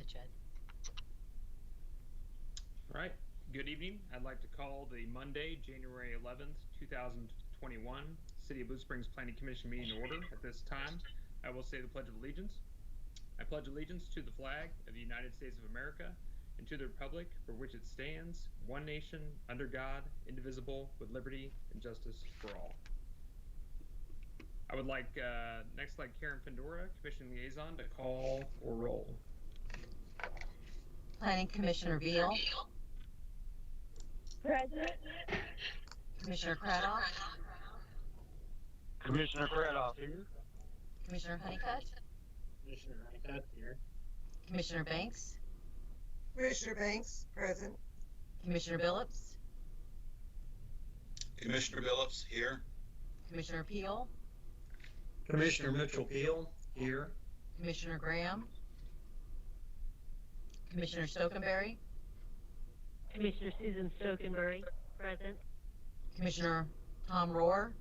ahead, Chad. All right. Good evening. I'd like to call the Monday, January 11th, 2021 City of Blue Springs Planning Commission meeting to order. At this time, I will say the Pledge of Allegiance. I pledge allegiance to the flag of the United States of America and to the republic for which it stands, one nation, under God, indivisible, with liberty and justice for all. I would like Karen Fendora, Commission Liaison, to call or roll. Planning Commissioner Veal. Present. Commissioner Cradoff. Commissioner Cradoff here. Commissioner Honeycutt. Commissioner Honeycutt here. Commissioner Banks. Commissioner Banks, present. Commissioner Billups. Commissioner Billups here. Commissioner Peel. Commissioner Mitchell-Peel here. Commissioner Graham. Commissioner Stokenberry. Commissioner Susan Stokenberry, present. Commissioner Tom Rohr.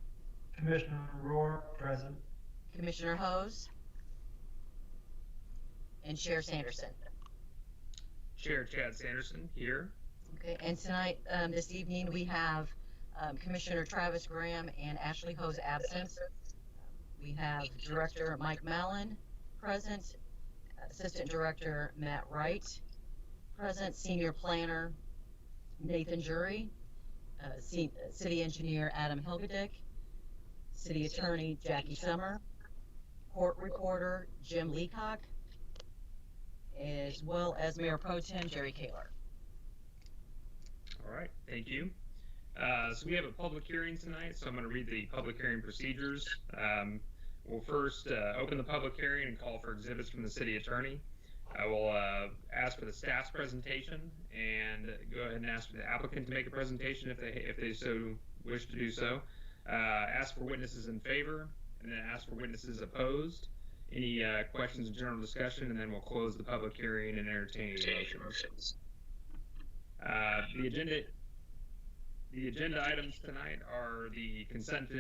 Commissioner Rohr, present. Commissioner Hose. And Chair Sanderson. Chair Chad Sanderson here. Okay, and tonight, this evening, we have Commissioner Travis Graham and Ashley Hose absent. We have Director Mike Mallon present, Assistant Director Matt Wright present, Senior Planner Nathan Jury, City Engineer Adam Hilgedick, City Attorney Jackie Summer, Court Reporter Jim Leacock, as well as Mayor Pro Tem Jerry Kaler. All right, thank you. So we have a public hearing tonight, so I'm going to read the public hearing procedures. We'll first open the public hearing and call for exhibits from the city attorney. I will ask for the staff's presentation and go ahead and ask for the applicant to make a presentation if they so wish to do so. Ask for witnesses in favor, and then ask for witnesses opposed. Any questions and general discussion, and then we'll close the public hearing and entertain motions. The agenda items tonight are the consent.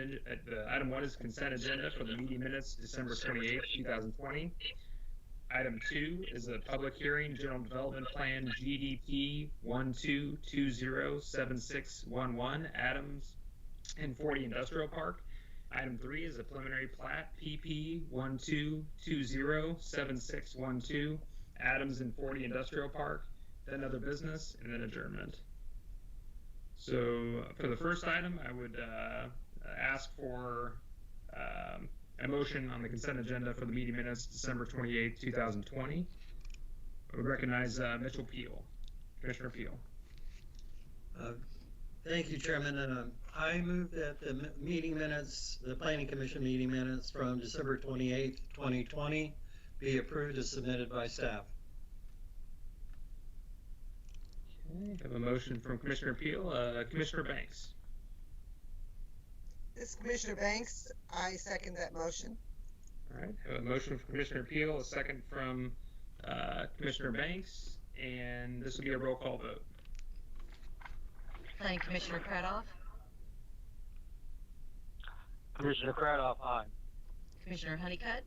Item 1 is consent agenda for the meeting minutes, December 28th, 2020. Item 2 is a public hearing, General Development Plan GDP 12207611, Adams and 40 Industrial Park. Item 3 is a preliminary plat PP 12207612, Adams and 40 Industrial Park, then other business, and then adjournment. So for the first item, I would ask for a motion on the consent agenda for the meeting minutes, December 28, 2020. I would recognize Mitchell Peel, Commissioner Peel. Thank you, Chairman. And I move that the meeting minutes, the Planning Commission meeting minutes from December 28, 2020 be approved as submitted by staff. Okay, I have a motion from Commissioner Peel. Commissioner Banks. This is Commissioner Banks. I second that motion. All right, I have a motion from Commissioner Peel, a second from Commissioner Banks, and this will be a roll call vote. Planning Commissioner Cradoff. Commissioner Cradoff, aye. Commissioner Honeycutt.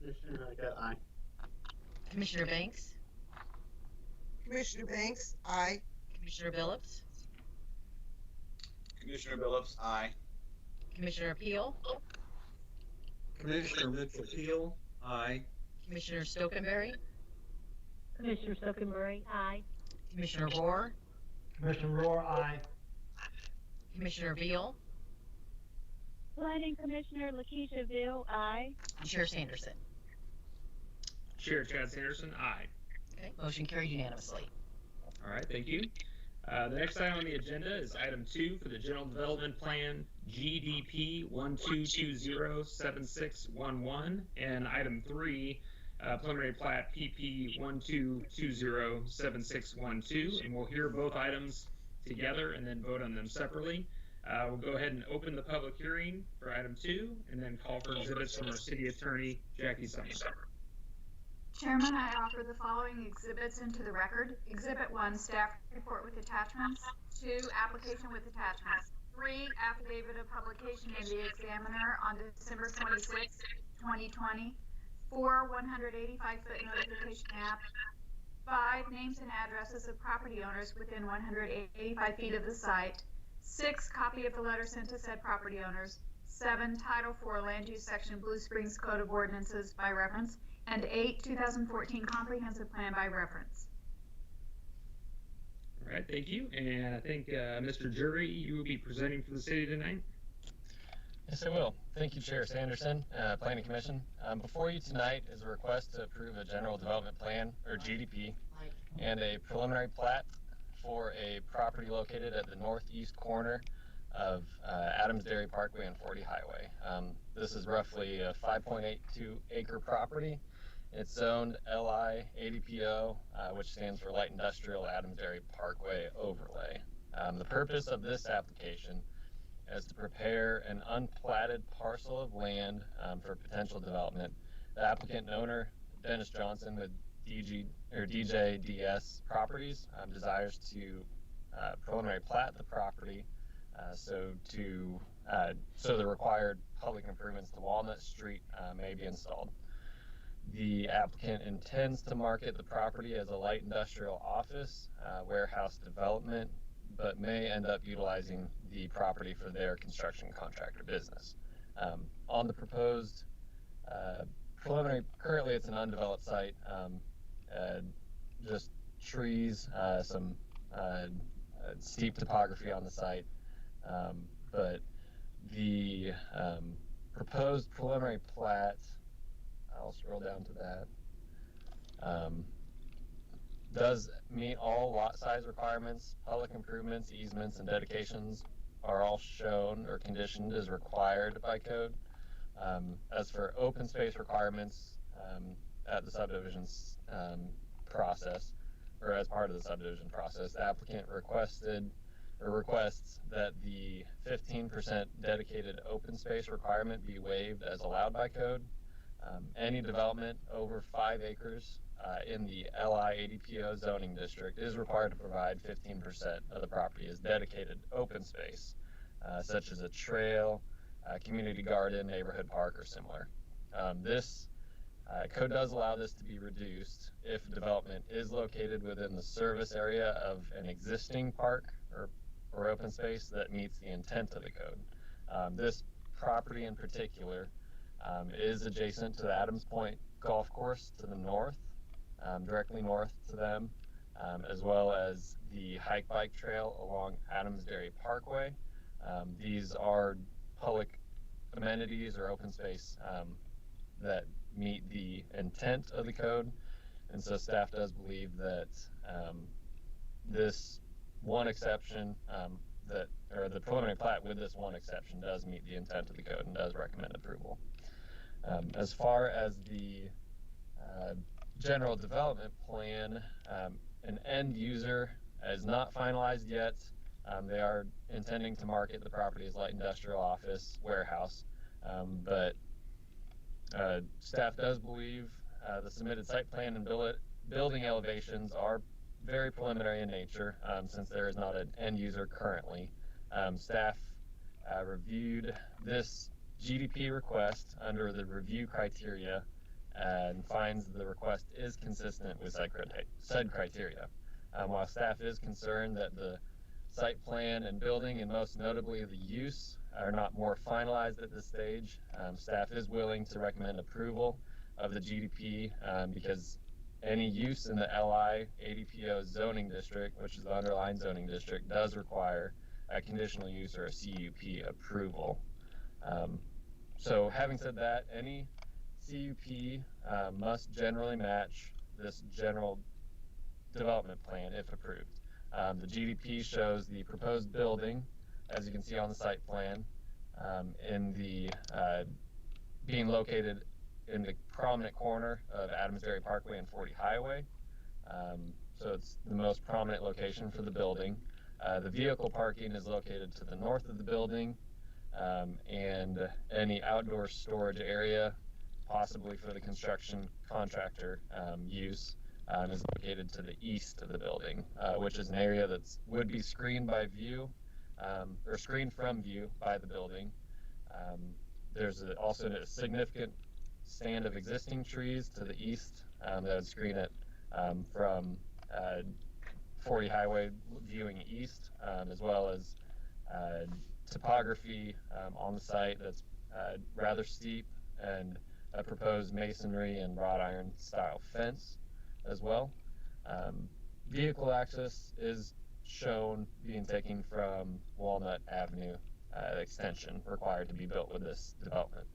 Commissioner Honeycutt, aye. Commissioner Banks. Commissioner Banks, aye. Commissioner Billups. Commissioner Billups, aye. Commissioner Peel. Commissioner Mitchell-Peel, aye. Commissioner Stokenberry. Commissioner Stokenberry, aye. Commissioner Rohr. Commissioner Rohr, aye. Commissioner Veal. Planning Commissioner Lakeisha Veal, aye. And Chair Sanderson. Chair Chad Sanderson, aye. Okay, motion carried unanimously. All right, thank you. The next item on the agenda is item 2 for the General Development Plan GDP 12207611, and item 3, preliminary plat PP 12207612, and we'll hear both items together and then vote on them separately. We'll go ahead and open the public hearing for item 2 and then call for exhibits from our city attorney, Jackie Summer. Chairman, I offer the following exhibits into the record. Exhibit 1, staff report with attachments. 2, application with attachments. 3, affidavit of publication in the Examiner on December 26, 2020. 4, 185-foot notification map. 5, names and addresses of property owners within 185 feet of the site. 6, copy of the letter sent to said property owners. 7, Title IV Land Use Section Blue Springs Code of Ordinances by reference. And 8, 2014 Comprehensive Plan by reference. All right, thank you. And I think Mr. Jury, you will be presenting for the city tonight. Yes, I will. Thank you, Chair Sanderson, Planning Commission. Before you tonight is a request to approve a General Development Plan, or GDP, and a preliminary plat for a property located at the northeast corner of Adams Dairy Parkway and 40 Highway. This is roughly a 5.82 acre property. It's zoned LI ADPO, which stands for Light Industrial Adams Dairy Parkway Overlay. The purpose of this application is to prepare an unplatted parcel of land for potential development. The applicant and owner, Dennis Johnson with DJDS Properties, desires to preliminary plat the property so the required public improvements to Walnut Street may be installed. The applicant intends to market the property as a light industrial office, warehouse development, but may end up utilizing the property for their construction contractor business. On the proposed preliminary, currently it's an undeveloped site, just trees, some steep topography on the site, but the proposed preliminary plat, I'll scroll down to that, does meet all lot size requirements. Public improvements, easements, and dedications are all shown or conditioned as required by code. As for open space requirements at the subdivision's process, or as part of the subdivision process, the applicant requested or requests that the 15% dedicated open space requirement be waived as allowed by code. Any development over 5 acres in the LI ADPO zoning district is required to provide 15% of the property as dedicated open space, such as a trail, community garden, neighborhood park, or similar. This code does allow this to be reduced if development is located within the service area of an existing park or open space that meets the intent of the code. This property in particular is adjacent to the Adams Point Golf Course to the north, directly north to them, as well as the hike bike trail along Adams Dairy Parkway. These are public amenities or open space that meet the intent of the code, and so staff does believe that this one exception, the preliminary plat with this one exception does meet the intent of the code and does recommend approval. As far as the general development plan, an end user is not finalized yet. They are intending to market the property as light industrial office warehouse, but staff does believe the submitted site plan and building elevations are very preliminary in nature, since there is not an end user currently. Staff reviewed this GDP request under the review criteria and finds the request is consistent with said criteria. While staff is concerned that the site plan and building, and most notably the use, are not more finalized at this stage, staff is willing to recommend approval of the GDP because any use in the LI ADPO zoning district, which is the underlying zoning district, does require a conditional use or a CUP approval. So having said that, any CUP must generally match this general development plan if approved. The GDP shows the proposed building, as you can see on the site plan, in the being located in the prominent corner of Adams Dairy Parkway and 40 Highway. So it's the most prominent location for the building. The vehicle parking is located to the north of the building, and any outdoor storage area, possibly for the construction contractor use, is located to the east of the building, which is an area that would be screened by view or screened from view by the building. There's also a significant stand of existing trees to the east that would screen it from 40 Highway viewing east, as well as topography on the site that's rather steep, and a proposed masonry and wrought iron style fence as well. Vehicle access is shown being taken from Walnut Avenue extension required to be built with this development.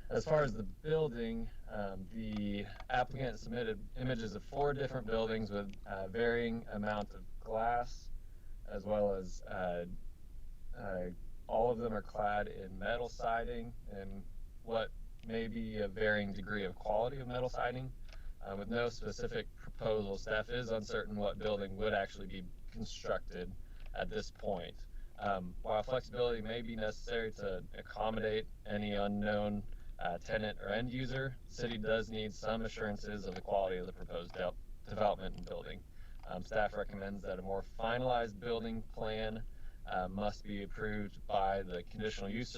As far as the building, the applicant submitted images of 4 different buildings with varying amount of glass, as well as all of them are clad in metal siding and what may be a varying degree of quality of metal siding. With no specific proposal, staff is uncertain what building would actually be constructed at this point. While flexibility may be necessary to accommodate any unknown tenant or end user, the city does need some assurances of the quality of the proposed development and building. Staff recommends that a more finalized building plan must be approved by the conditional use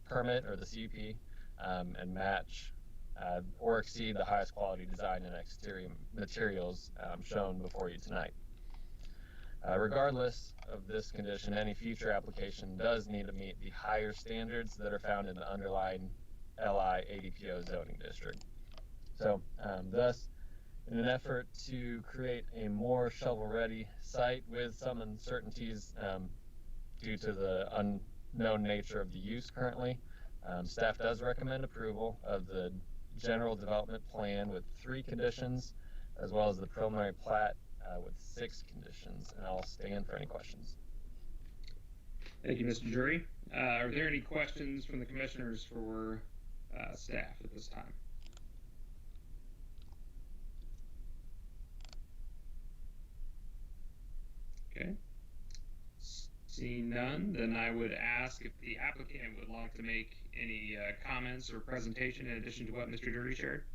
permit or the CUP and match or exceed the highest quality design and exterior materials shown before you tonight. Regardless of this condition, any future application does need to meet the higher standards that are found in the underlying LI ADPO zoning district. So thus, in an effort to create a more shovel-ready site with some uncertainties due to the unknown nature of the use currently, staff does recommend approval of the general development plan with 3 conditions, as well as the preliminary plat with 6 conditions, and I'll stand for any questions. Thank you, Mr. Jury. Are there any questions from the commissioners for staff at this time? Okay. Seeing none, then I would ask if the applicant would like to make any comments or presentation in addition to what Mr. Jury shared.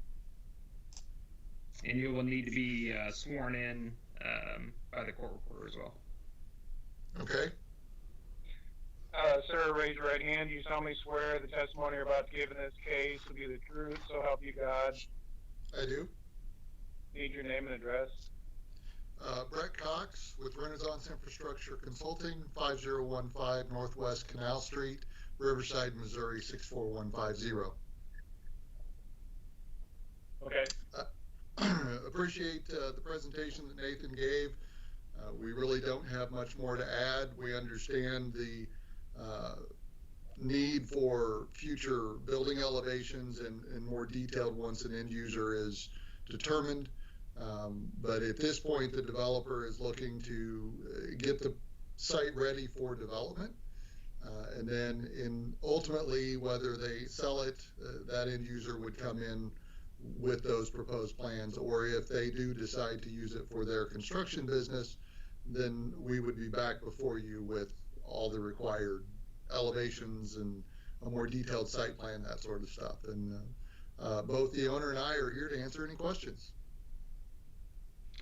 And you will need to be sworn in by the court reporter as well. Okay. Sir, raise your right hand. You solemnly swear the testimony you're about to give in this case will be the truth, so help you God. I do. Need your name and address. Brett Cox with Renaissance Infrastructure Consulting, 5015 Northwest Canal Street, Riverside, Missouri, 64150. Okay. Appreciate the presentation that Nathan gave. We really don't have much more to add. We understand the need for future building elevations and more detailed once an end user is determined. But at this point, the developer is looking to get the site ready for development. And then ultimately, whether they sell it, that end user would come in with those proposed plans, or if they do decide to use it for their construction business, then we would be back before you with all the required elevations and a more detailed site plan, that sort of stuff. And both the owner and I are here to answer any questions.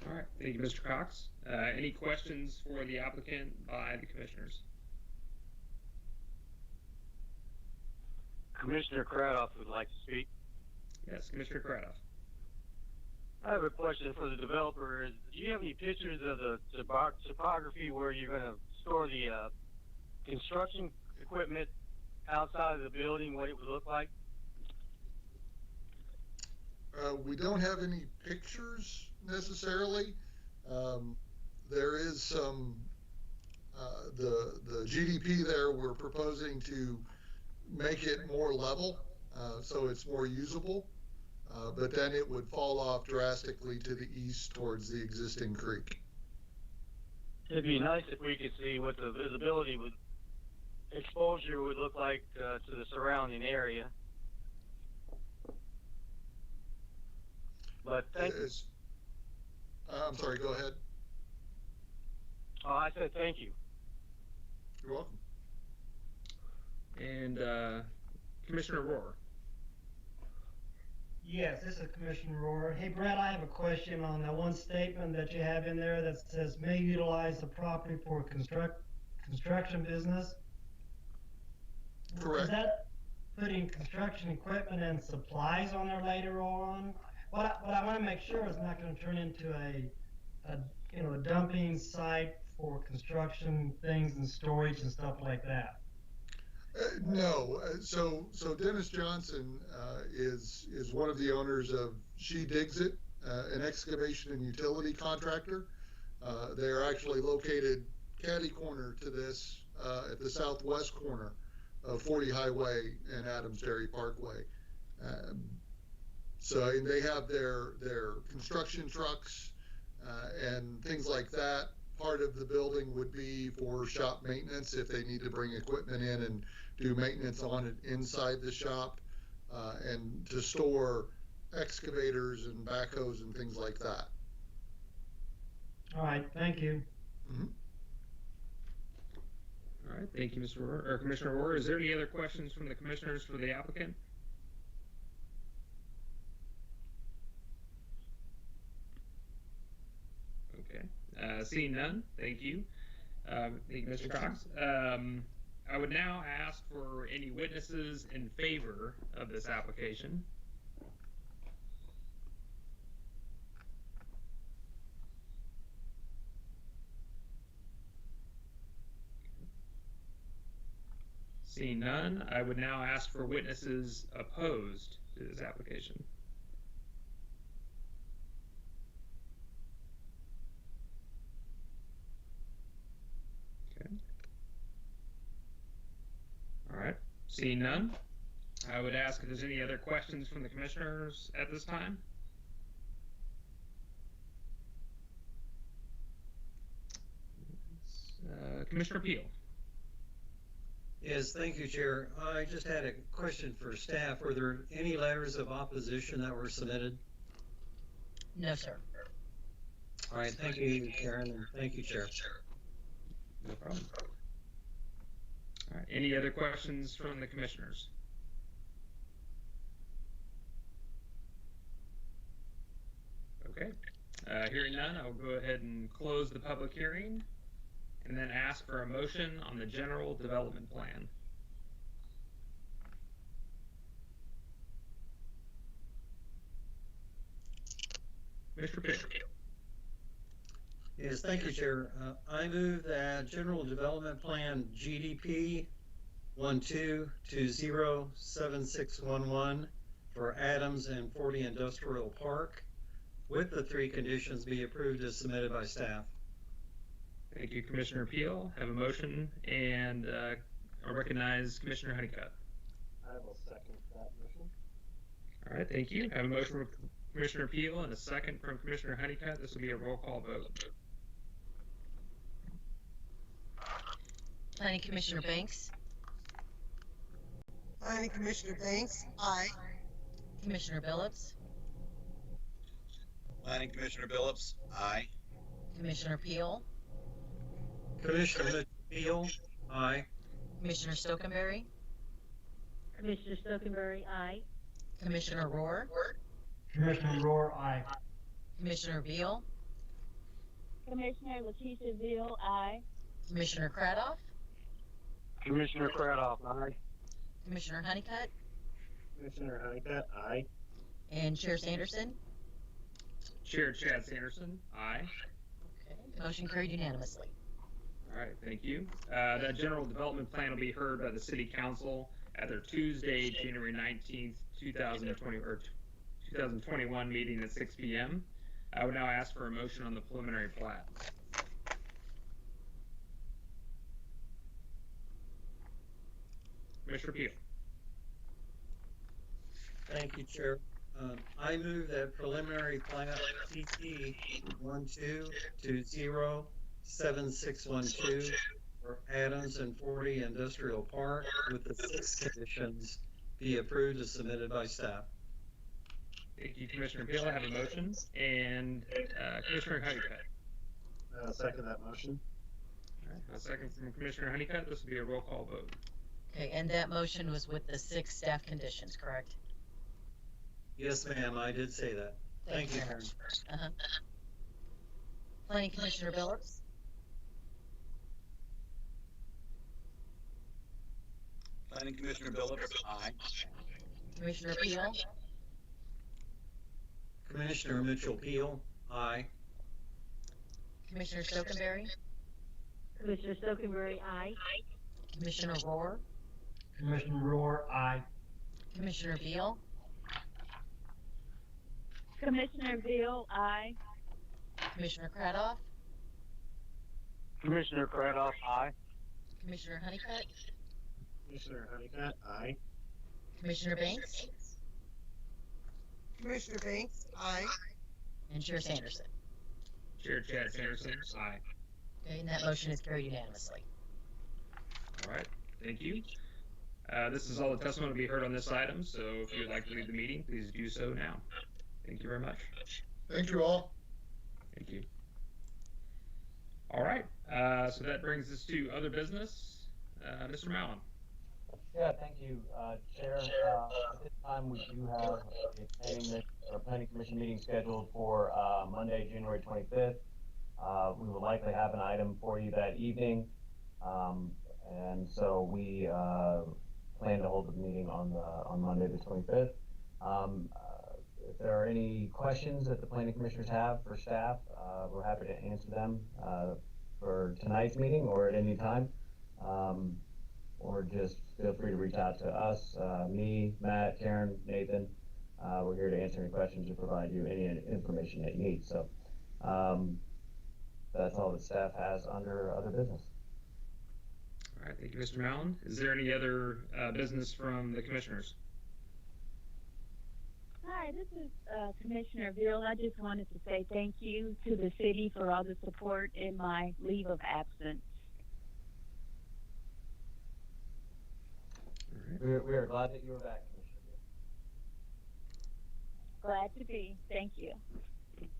All right, thank you, Mr. Cox. Any questions for the applicant by the commissioners? Commissioner Cradoff would like to speak. Yes, Commissioner Cradoff. I have a question for the developer. Do you have any pictures of the topography where you're going to store the construction equipment outside of the building, what it would look like? We don't have any pictures necessarily. There is some, the GDP there, we're proposing to make it more level, so it's more usable, but then it would fall off drastically to the east towards the existing creek. It'd be nice if we could see what the visibility would, exposure would look like to the surrounding area. But thank you. I'm sorry, go ahead. Oh, I said thank you. You're welcome. And Commissioner Rohr. Yes, this is Commissioner Rohr. Hey, Brett, I have a question on that one statement that you have in there that says may utilize the property for construction business. Correct. Is that putting construction equipment and supplies on there later on? What I want to make sure is not going to turn into a dumping site for construction things and storage and stuff like that. No. So Dennis Johnson is one of the owners of She Digs It, an excavation and utility contractor. They are actually located catty corner to this at the southwest corner of 40 Highway and Adams Dairy Parkway. So they have their construction trucks and things like that. Part of the building would be for shop maintenance if they need to bring equipment in and do maintenance on it inside the shop, and to store excavators and backhoes and things like that. All right, thank you. Mm-hmm. All right, thank you, Mr. Rohr, or Commissioner Rohr. Is there any other questions from the commissioners for the applicant? Okay, seeing none, thank you. Thank you, Mr. Cox. I would now ask for any witnesses in favor of this application. Seeing none, I would now ask for witnesses opposed to this application. Okay. All right, seeing none, I would ask if there's any other questions from the commissioners at this time. Commissioner Peel. Yes, thank you, Chair. I just had a question for staff. Were there any letters of opposition that were submitted? No, sir. All right, thank you, Karen, and thank you, Chair. No problem. All right, any other questions from the commissioners? Okay, hearing none, I'll go ahead and close the public hearing and then ask for a motion on the general development plan. Mr. Peel. Yes, thank you, Chair. I move that General Development Plan GDP 12207611 for Adams and 40 Industrial Park, with the 3 conditions, be approved as submitted by staff. Thank you, Commissioner Peel. Have a motion, and I'll recognize Commissioner Honeycutt. I will second that motion. All right, thank you. Have a motion from Commissioner Peel and a second from Commissioner Honeycutt. This will be a roll call vote. Planning Commissioner Banks, Planning Commissioner Banks, aye. Commissioner Billups, Planning Commissioner Billups, aye. Commissioner Peel, Commissioner Peel, aye. Commissioner Stokenberry, Commissioner Stokenberry, aye. Commissioner Rohr, Commissioner Rohr, aye. Commissioner Veal, Commissioner Lakeisha Veal, aye. Commissioner Cradoff, Commissioner Cradoff, aye. Commissioner Honeycutt, Commissioner Honeycutt, aye. and Chair Sanderson. Chair Chad Sanderson, aye. Okay, motion carried unanimously. All right, thank you. That general development plan will be heard by the City Council at their Tuesday, January 19th, 2020 or 2021 meeting at 6 p.m. I would now ask for a motion on the preliminary plat. Commissioner Peel. Thank you, Chair. I move that preliminary plat CT 12207612 for Adams and 40 Industrial Park with the 6 conditions be approved as submitted by staff. Thank you, Commissioner Peel. I have a motion. And Commissioner Honeycutt. Second that motion. All right, a second from Commissioner Honeycutt. This will be a roll call vote. Okay, and that motion was with the 6 staff conditions, correct? Yes, ma'am, I did say that. Thank you, very Karen. much. Planning Commissioner Billups, Planning Commissioner Billups, aye. Commissioner Peel, Commissioner Mitchell Peel, aye. Commissioner Stokenberry, Commissioner Stokenberry, aye. Commissioner Rohr, Commissioner Rohr, aye. Commissioner Beal, Commissioner Veal, aye. Commissioner Cradoff, Commissioner Cradoff, aye. Commissioner Honeycutt, Commissioner Honeycutt, aye. Commissioner Banks, Commissioner Banks, aye. and Chair Sanderson. Chair Chad Sanderson, aye. Okay, and that motion is carried unanimously. All right, thank you. This is all the testimony to be heard on this item, so if you would like to leave the meeting, please do so now. Thank you very much. Thank you all. Thank you. All right, so that brings us to other business. Mr. Mallon. Yeah, thank you, Chair. At this time, we do have a planning commission meeting scheduled for Monday, January 25th. We will likely have an item for you that evening, and so we plan to hold the meeting on Monday, the 25th. If there are any questions that the planning commissioners have for staff, we're happy to answer them for tonight's meeting or at any time. Or just feel free to reach out to us, me, Matt, Karen, Nathan. We're here to answer any questions or provide you any information that you need. So that's all that staff has under other business. All right, thank you, Mr. Mallon. Is there any other business from the commissioners? Hi, this is Commissioner Veal. I just wanted to say thank you to the city for all the support in my leave of absence. All right. We are glad that you are back, Commissioner. Glad to be. Thank you.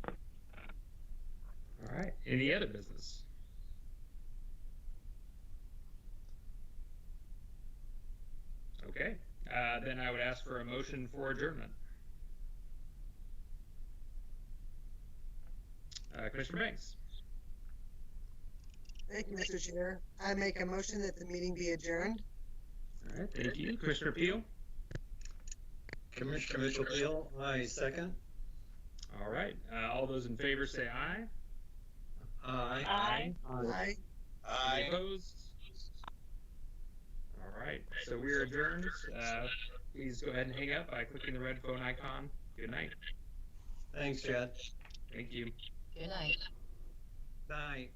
All right, any other business? Okay, then I would ask for a motion for adjournment. Commissioner Banks. Thank you, Mr. Chair. I make a motion that the meeting be adjourned. All right, thank you. Commissioner Peel. Commissioner Mitchell Peel, aye, second. All right, all those in favor say aye. Aye. Aye. Aye. Any Aye. opposed? All right, so we're adjourned. Please go ahead and hang up by clicking the red phone icon. Good night. Thanks, Chad. Thank you. Good night. Night.